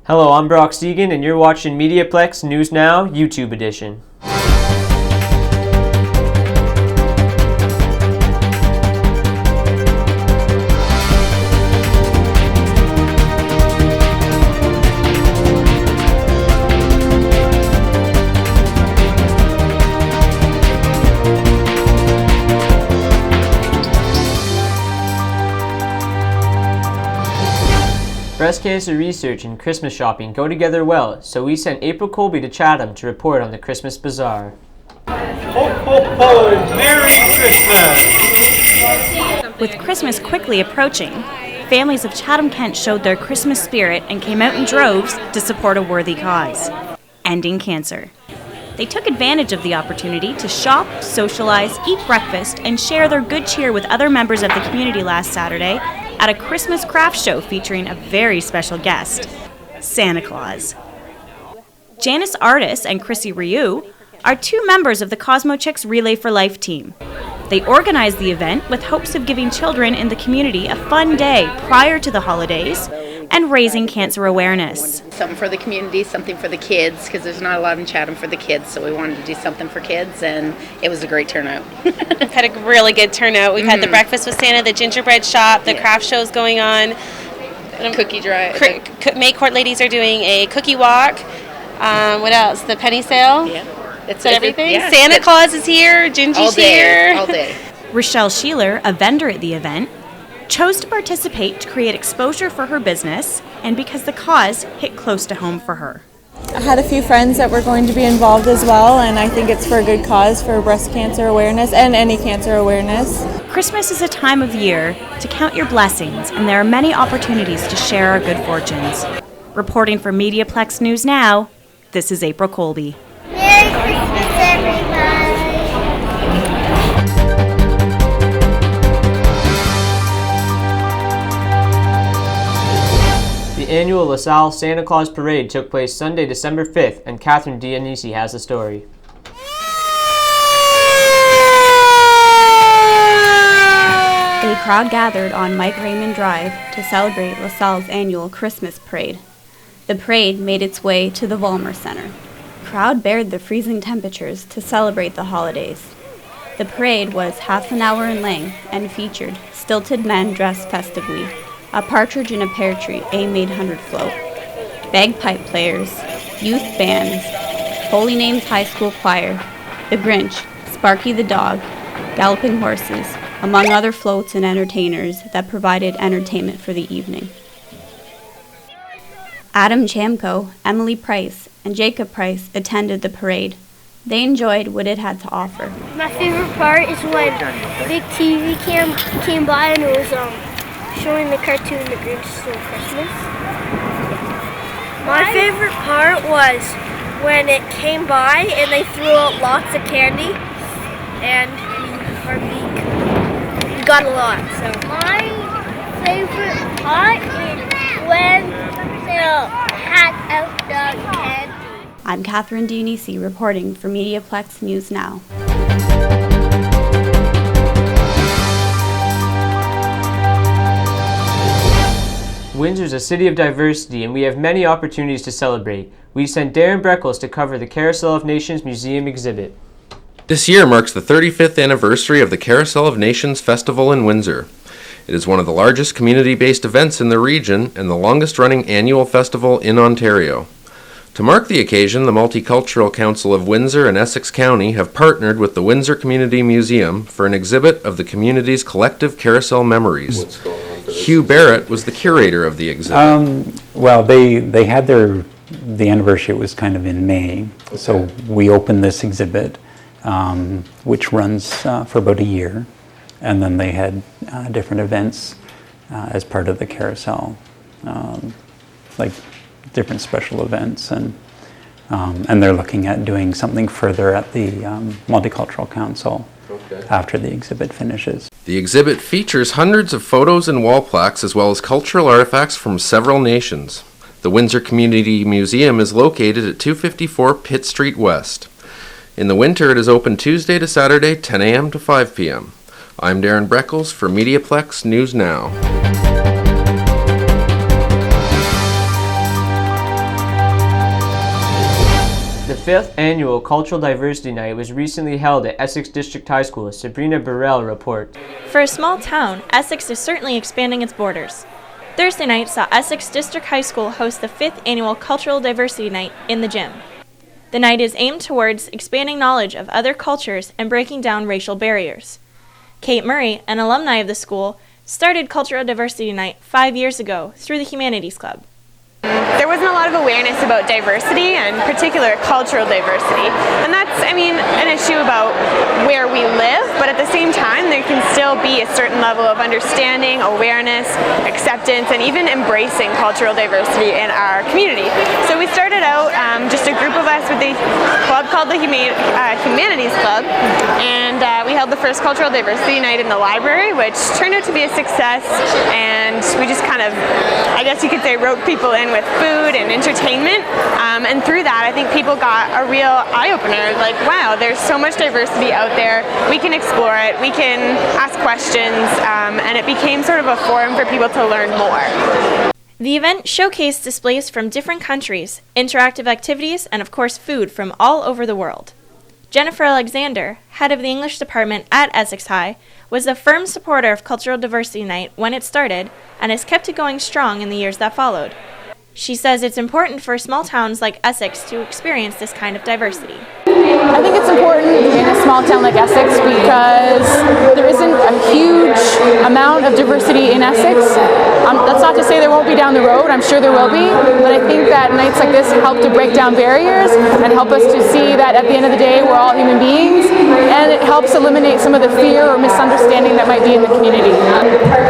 Hello, I'm Brock Segan, and you're watching MediaPlex News Now, YouTube edition. Breast cancer research and Christmas shopping go together well, so we sent April Colby to Chatham to report on the Christmas Bazaar. Ho, ho, ho! Merry Christmas! With Christmas quickly approaching, families of Chatham-Kent showed their Christmas spirit and came out in droves to support a worthy cause, ending cancer. They took advantage of the opportunity to shop, socialize, eat breakfast, and share their good cheer with other members of the community last Saturday at a Christmas craft show featuring a very special guest, Santa Claus. Janice Artis and Chrissy Ryu are two members of the Cosmo Chicks Relay for Life team. They organized the event with hopes of giving children in the community a fun day prior to the holidays and raising cancer awareness. Something for the community, something for the kids, because there's not a lot in Chatham for the kids, so we wanted to do something for kids, and it was a great turnout. Had a really good turnout. We've had the breakfast with Santa, the gingerbread shop, the craft shows going on. Cookie drive. May Court ladies are doing a cookie walk. What else? The penny sale. Yeah, that's everything. Yeah. Santa Claus is here. Gingy's here. All day. Rochelle Sheeler, a vendor at the event, chose to participate to create exposure for her business and because the cause hit close to home for her. I had a few friends that were going to be involved as well, and I think it's for a good cause for breast cancer awareness and any cancer awareness. Christmas is a time of year to count your blessings, and there are many opportunities to share our good fortunes. Reporting for MediaPlex News Now, this is April Colby. Merry Christmas, everybody! The annual LaSalle Santa Claus Parade took place Sunday, December 5th, and Catherine Dionisi has the story. A crowd gathered on Mike Raymond Drive to celebrate LaSalle's annual Christmas parade. The parade made its way to the Vollmer Center. The crowd bared the freezing temperatures to celebrate the holidays. The parade was half an hour in length and featured stilted men dressed festively, a partridge in a pear tree A-800 float, bagpipe players, youth bands, Holy Names High School Choir, the Grinch, Sparky the Dog, galloping horses, among other floats and entertainers that provided entertainment for the evening. Adam Chamko, Emily Price, and Jacob Price attended the parade. They enjoyed what it had to offer. My favorite part is when big TV came by and it was showing the cartoon The Grinch Stole Christmas. My favorite part was when it came by and they threw out lots of candy and we got a lot. So my favorite part is when they had out the candy. I'm Catherine Dionisi reporting for MediaPlex News Now. Windsor's a city of diversity, and we have many opportunities to celebrate. We sent Darren Breckles to cover the Carousel of Nations Museum exhibit. This year marks the 35th anniversary of the Carousel of Nations Festival in Windsor. It is one of the largest community-based events in the region and the longest-running annual festival in Ontario. To mark the occasion, the Multicultural Council of Windsor and Essex County have partnered with the Windsor Community Museum for an exhibit of the community's collective carousel memories. Hugh Barrett was the curator of the exhibit. Well, they had the anniversary was kind of in May, okay. So we opened this exhibit, which runs for about a year, and then they had different events as part of the carousel, like different special events, and they're looking at doing something further at the Multicultural Council. Okay. After the exhibit finishes. The exhibit features hundreds of photos and wall plaques as well as cultural artifacts from several nations. The Windsor Community Museum is located at 254 Pitt Street West. In the winter, it is open Tuesday to Saturday, 10 a.m. to 5 p.m. I'm Darren Breckles for MediaPlex News Now. 5th annual Cultural Diversity Night was recently held at Essex District High School. Sabrina Burrell reports. For a small town, Essex is certainly expanding its borders. Thursday night saw Essex District High School host the 5th annual Cultural Diversity Night in the gym. The night is aimed towards expanding knowledge of other cultures and breaking down racial barriers. Kate Murray, an alumni of the school, started Cultural Diversity Night 5 years ago through the Humanities Club. There wasn't a lot of awareness about diversity and particular cultural diversity. And that's, an issue about where we live, but at the same time there can still be a certain level of understanding, awareness, acceptance, and even embracing cultural diversity in our community. So we started out just a group of us with a club called the Humanities Club, and we held the first Cultural Diversity Night in the library, which turned out to be a success, and we just kind of, I guess you could say, roped people in with food and entertainment, and through that I think people got a real eye-opener, like, wow, there's so much diversity out there, we can explore it, we can ask questions, and it became sort of a forum for people to learn more. The event showcased displays from different countries, interactive activities, and of course food from all over the world. Jennifer Alexander, head of the English department at Essex High, was a firm supporter of Cultural Diversity Night when it started and has kept it going strong in the years that followed. She says it's important for small towns like Essex to experience this kind of diversity. I think it's important in a small town like Essex because there isn't a huge amount of diversity in Essex. That's not to say there won't be down the road, I'm sure there will be, but I think that nights like this help to break down barriers and help us to see that at the end of the day we're all human beings, and it helps eliminate some of the fear or misunderstanding that might be in the community.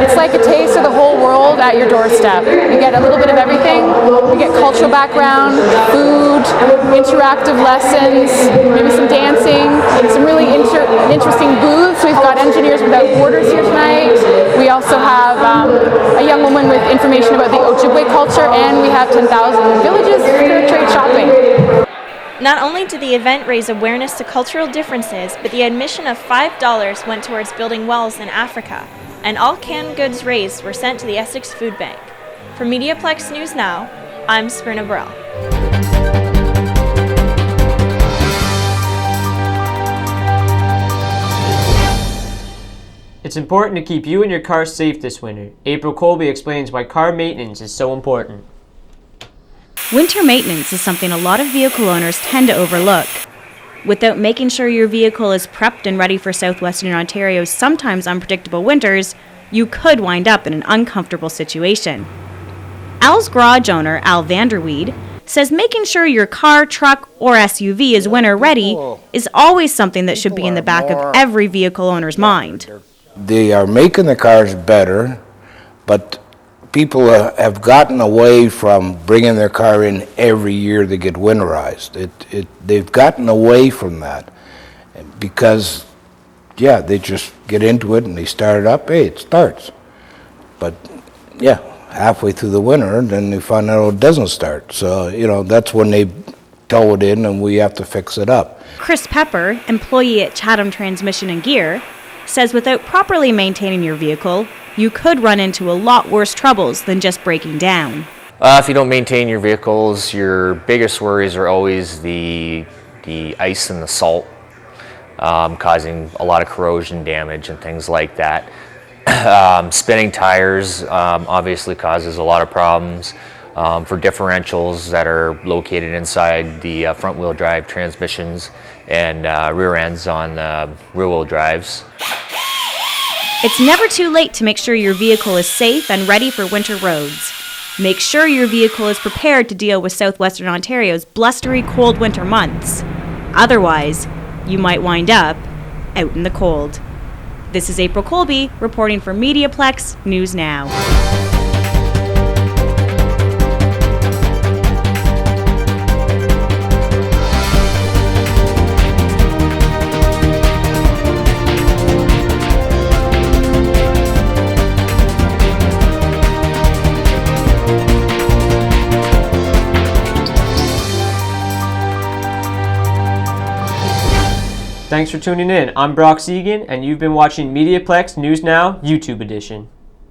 It's like a taste of the whole world at your doorstep. You get a little bit of everything. You get cultural background, food, interactive lessons, maybe some dancing, some really interesting booths. We've got Engineers Without Borders here tonight. We also have a young woman with information about the Ojibwe culture, and we have 10,000 villages fair trade shopping. Not only did the event raise awareness to cultural differences, but the admission of $5 went towards building wells in Africa, and all canned goods raised were sent to the Essex Food Bank. For MediaPlex News Now, I'm Sabrina Burrell. It's important to keep you and your car safe this winter. April Colby explains why car maintenance is so important. Winter maintenance is something a lot of vehicle owners tend to overlook. Without making sure your vehicle is prepped and ready for southwestern Ontario's sometimes unpredictable winters, you could wind up in an uncomfortable situation. Al's garage owner, Al Vanderweed, says making sure your car, truck, or SUV is winter ready is always something that should be in the back of every vehicle owner's mind. They are making the cars better, but people have gotten away from bringing their car in every year to get winterized. They've gotten away from that because, yeah, they just get into it and they start it up, hey, it starts. But, yeah, halfway through the winter, then they find out it doesn't start. So, that's when they tow it in and we have to fix it up. Chris Pepper, employee at Chatham Transmission and Gear, says without properly maintaining your vehicle, you could run into a lot worse troubles than just breaking down. If you don't maintain your vehicles, your biggest worries are always the ice and the salt, causing a lot of corrosion damage and things like that. Spinning tires obviously causes a lot of problems for differentials that are located inside the front wheel drive transmissions and rear ends on rear wheel drives. It's never too late to make sure your vehicle is safe and ready for winter roads. Make sure your vehicle is prepared to deal with southwestern Ontario's blustery cold winter months. Otherwise, you might wind up out in the cold. This is April Colby reporting for MediaPlex News Now. Thanks for tuning in. I'm Brock Segan, and you've been watching MediaPlex News Now YouTube edition.